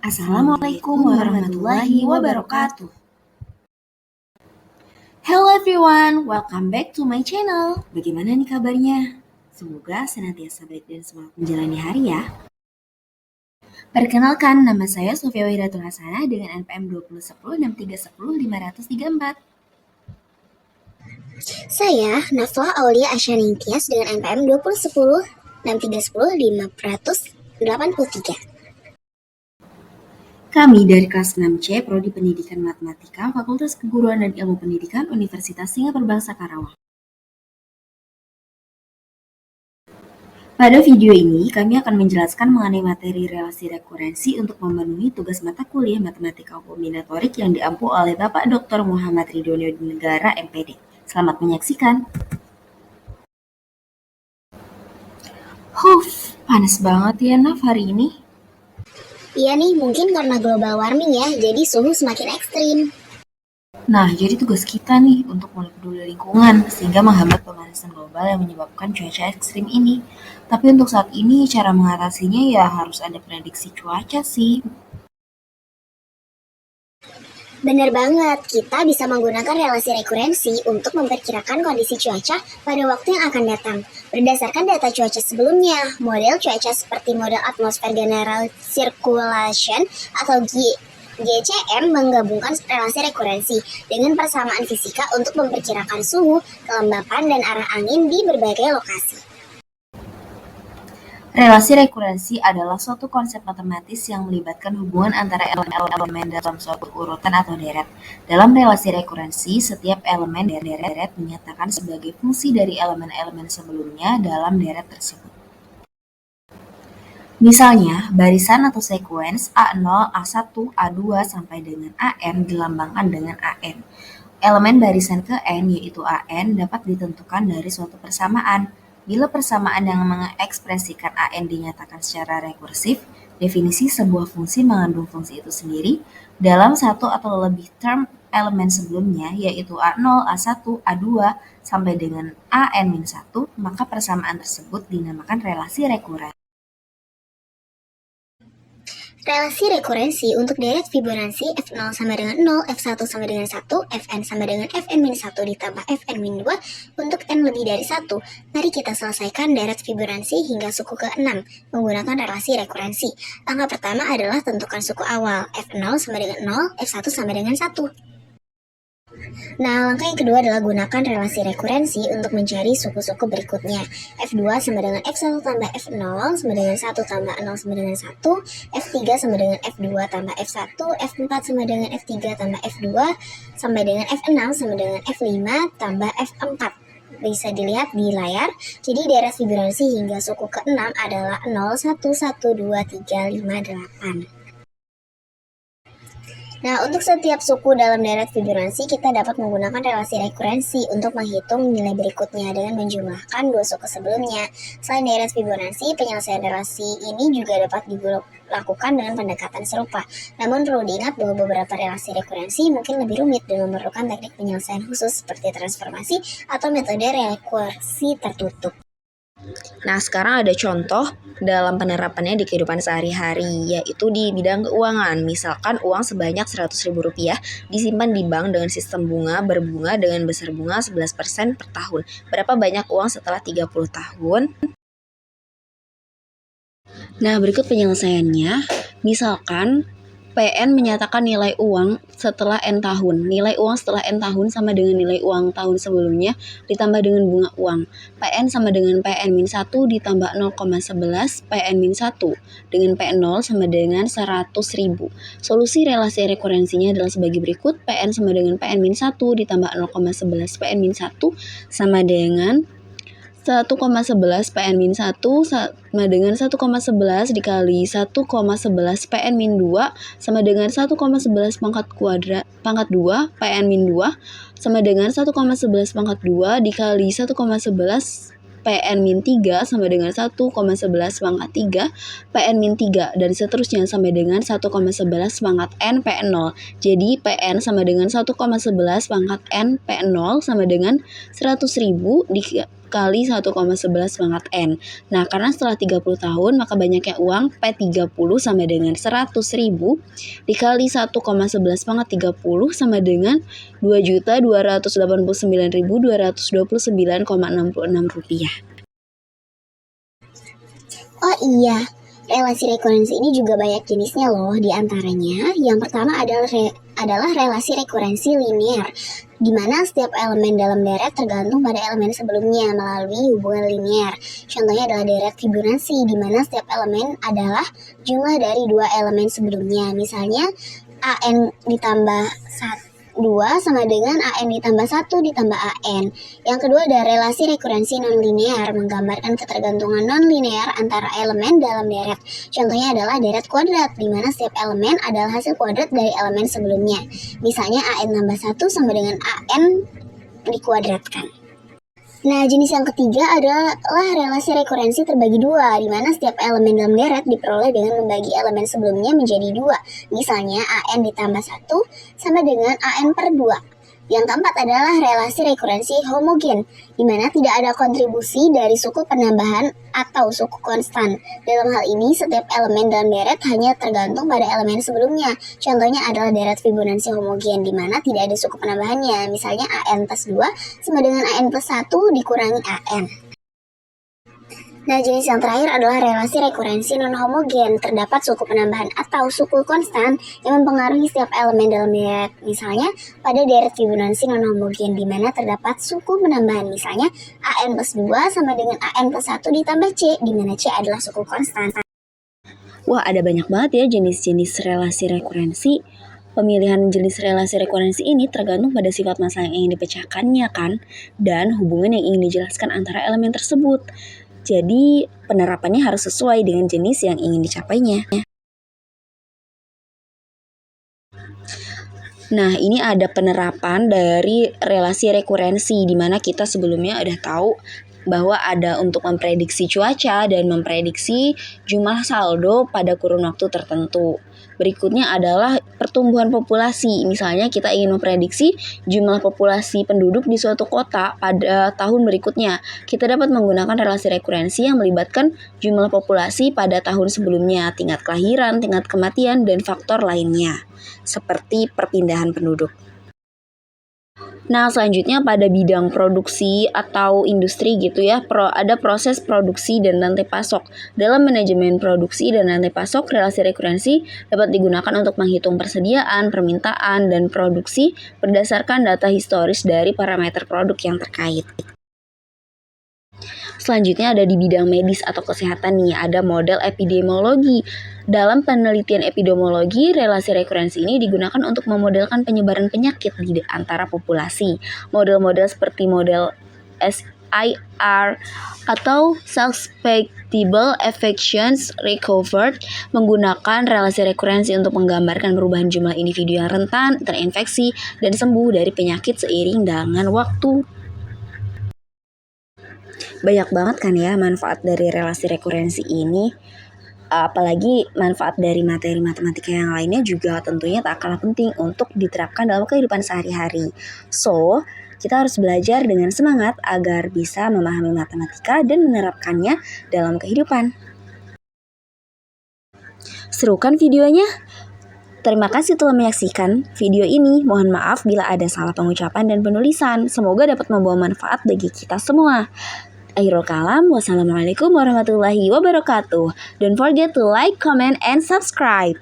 Assalamualaikum warahmatullahi wabarakatuh. Hello everyone, welcome back to my channel. Bagaimana nih kabarnya? Semoga senantiasa baik dan semangat menjalani hari ya. Perkenalkan, nama saya Sofia Wiratul Hasanah dengan NPM 2010 6310 534. Saya Nafla Aulia Asyaningtyas dengan NPM 2010 6310 583. Kami dari kelas 6C, Prodi Pendidikan Matematika, Fakultas Keguruan dan Ilmu Pendidikan, Universitas Singapura Bangsa Karawang. Pada video ini, kami akan menjelaskan mengenai materi relasi rekurensi untuk memenuhi tugas mata kuliah Matematika Kombinatorik yang diampu oleh Bapak Dr. Muhammad Ridhono Negara, MPD. Selamat menyaksikan. Panas banget ya, Naf, hari ini. Iya nih, mungkin karena global warming ya, jadi suhu semakin ekstrim. Nah, jadi tugas kita nih untuk mulai peduli lingkungan, sehingga menghambat pemanasan global yang menyebabkan cuaca ekstrim ini. Tapi untuk saat ini, cara mengatasinya ya harus ada prediksi cuaca sih. Benar banget, kita bisa menggunakan relasi rekurensi untuk memperkirakan kondisi cuaca pada waktu yang akan datang. Berdasarkan data cuaca sebelumnya, model cuaca seperti model Atmosphere General Circulation atau GCM menggabungkan relasi rekurensi dengan persamaan fisika untuk memperkirakan suhu, kelembapan, dan arah angin di berbagai lokasi. Relasi rekurensi adalah suatu konsep matematis yang melibatkan hubungan antara elemen dalam suatu urutan atau deret. Dalam relasi rekurensi, setiap elemen deret dinyatakan sebagai fungsi dari elemen-elemen sebelumnya dalam deret tersebut. Misalnya, barisan atau sekuens A0, A1, A2 sampai dengan AN dilambangkan dengan AN. Elemen barisan ke N yaitu AN dapat ditentukan dari suatu persamaan. Bila persamaan yang mengekspresikan AN dinyatakan secara rekursif, definisi sebuah fungsi mengandung fungsi itu sendiri dalam satu atau lebih term elemen sebelumnya yaitu A0, A1, A2 sampai dengan AN-1, maka persamaan tersebut dinamakan relasi rekuren. Relasi rekurensi untuk deret Fibonacci F0 sama dengan 0, F1 sama dengan 1, Fn sama dengan Fn-1 ditambah Fn-2 untuk n lebih dari 1. Mari kita selesaikan deret Fibonacci hingga suku ke-6 menggunakan relasi rekurensi. Langkah pertama adalah tentukan suku awal, F0 sama dengan 0, F1 sama dengan 1. Nah, langkah yang kedua adalah gunakan relasi rekurensi untuk mencari suku-suku berikutnya. F2 sama dengan F1 tambah F0 sama dengan 1 tambah 0 sama dengan 1, F3 sama dengan F2 tambah F1, F4 sama dengan F3 tambah F2, sampai dengan F6 sama dengan F5 tambah F4. Bisa dilihat di layar, jadi deret Fibonacci hingga suku ke-6 adalah 0, 1, 1, 2, 3, 5, 8. Nah, untuk setiap suku dalam deret Fibonacci, kita dapat menggunakan relasi rekurensi untuk menghitung nilai berikutnya dengan menjumlahkan dua suku sebelumnya. Selain deret Fibonacci, penyelesaian relasi ini juga dapat dilakukan dengan pendekatan serupa. Namun perlu diingat bahwa beberapa relasi rekurensi mungkin lebih rumit dan memerlukan teknik penyelesaian khusus seperti transformasi atau metode rekursi tertutup. Nah, sekarang ada contoh dalam penerapannya di kehidupan sehari-hari, yaitu di bidang keuangan. Misalkan uang sebanyak Rp100.000 disimpan di bank dengan sistem bunga berbunga dengan besar bunga 11% per tahun. Berapa banyak uang setelah 30 tahun? Nah, berikut penyelesaiannya. Misalkan PN menyatakan nilai uang setelah N tahun. Nilai uang setelah N tahun sama dengan nilai uang tahun sebelumnya ditambah dengan bunga uang. PN sama dengan PN-1 ditambah 0,11 PN-1 dengan PN0 sama dengan 100.000. Solusi relasi rekurensinya adalah sebagai berikut. PN sama dengan PN-1 ditambah 0,11 PN-1 sama dengan 1,11 PN-1 sama dengan 1,11 dikali 1,11 PN-2 sama dengan 1,11 pangkat 2 PN-2 sama dengan 1,11 pangkat 2 dikali 1,11 PN-3 sama dengan 1,11 pangkat 3 PN-3 dan seterusnya sampai dengan 1,11 pangkat N PN0. Jadi PN sama dengan 1,11 pangkat N PN0 sama dengan 100.000 kali 1,11 pangkat N. Nah, karena setelah 30 tahun, maka banyaknya uang P30 sama dengan 100.000 dikali 1,11 pangkat 30 sama dengan 2.289.229,66 rupiah. Oh iya, relasi rekurensi ini juga banyak jenisnya loh. Di antaranya, yang pertama adalah relasi rekurensi linear, di mana setiap elemen dalam deret tergantung pada elemen sebelumnya melalui hubungan linear. Contohnya adalah deret Fibonacci, di mana setiap elemen adalah jumlah dari dua elemen sebelumnya. Misalnya, AN ditambah 2 sama dengan AN ditambah 1 ditambah AN. Yang kedua ada relasi rekurensi non-linear, menggambarkan ketergantungan non-linear antara elemen dalam deret. Contohnya adalah deret kuadrat, di mana setiap elemen adalah hasil kuadrat dari elemen sebelumnya. Misalnya AN tambah 1 sama dengan AN dikuadratkan. Nah, jenis yang ketiga adalah relasi rekurensi terbagi dua, di mana setiap elemen dalam deret diperoleh dengan membagi elemen sebelumnya menjadi dua. Misalnya, AN ditambah 1 sama dengan AN per 2. Yang keempat adalah relasi rekurensi homogen, di mana tidak ada kontribusi dari suku penambahan atau suku konstan. Dalam hal ini, setiap elemen dalam deret hanya tergantung pada elemen sebelumnya. Contohnya adalah deret Fibonacci homogen, di mana tidak ada suku penambahannya. Misalnya AN plus 2 sama dengan AN plus 1 dikurangi AN. Nah, jenis yang terakhir adalah relasi rekurensi non-homogen. Terdapat suku penambahan atau suku konstan yang mempengaruhi setiap elemen dalam deret. Misalnya, pada deret Fibonacci non-homogen, di mana terdapat suku penambahan. Misalnya, AN plus 2 sama dengan AN plus 1 ditambah C, di mana C adalah suku konstan. Wah, ada banyak banget ya jenis-jenis relasi rekurensi. Pemilihan jenis relasi rekurensi ini tergantung pada sifat masalah yang ingin dipecahkannya kan, dan hubungan yang ingin dijelaskan antara elemen tersebut. Jadi, penerapannya harus sesuai dengan jenis yang ingin dicapainya. Nah, ini ada penerapan dari relasi rekurensi, di mana kita sebelumnya udah tahu bahwa ada untuk memprediksi cuaca dan memprediksi jumlah saldo pada kurun waktu tertentu. Berikutnya adalah pertumbuhan populasi. Misalnya kita ingin memprediksi jumlah populasi penduduk di suatu kota pada tahun berikutnya. Kita dapat menggunakan relasi rekurensi yang melibatkan jumlah populasi pada tahun sebelumnya, tingkat kelahiran, tingkat kematian, dan faktor lainnya, seperti perpindahan penduduk. Nah, selanjutnya pada bidang produksi atau industri gitu ya, ada proses produksi dan rantai pasok. Dalam manajemen produksi dan rantai pasok, relasi rekurensi dapat digunakan untuk menghitung persediaan, permintaan, dan produksi berdasarkan data historis dari parameter produk yang terkait. Selanjutnya ada di bidang medis atau kesehatan nih, ada model epidemiologi. Dalam penelitian epidemiologi, relasi rekurensi ini digunakan untuk memodelkan penyebaran penyakit di antara populasi. Model-model seperti model SIR atau Susceptible Infections Recovered menggunakan relasi rekurensi untuk menggambarkan perubahan jumlah individu yang rentan, terinfeksi, dan sembuh dari penyakit seiring dengan waktu. Banyak banget kan ya manfaat dari relasi rekurensi ini. Apalagi manfaat dari materi matematika yang lainnya juga tentunya tak kalah penting untuk diterapkan dalam kehidupan sehari-hari. So, kita harus belajar dengan semangat agar bisa memahami matematika dan menerapkannya dalam kehidupan. Seru kan videonya? Terima kasih telah menyaksikan video ini. Mohon maaf bila ada salah pengucapan dan penulisan. Semoga dapat membawa manfaat bagi kita semua. Akhirul kalam, wassalamualaikum warahmatullahi wabarakatuh. Don't forget to like, comment, and subscribe.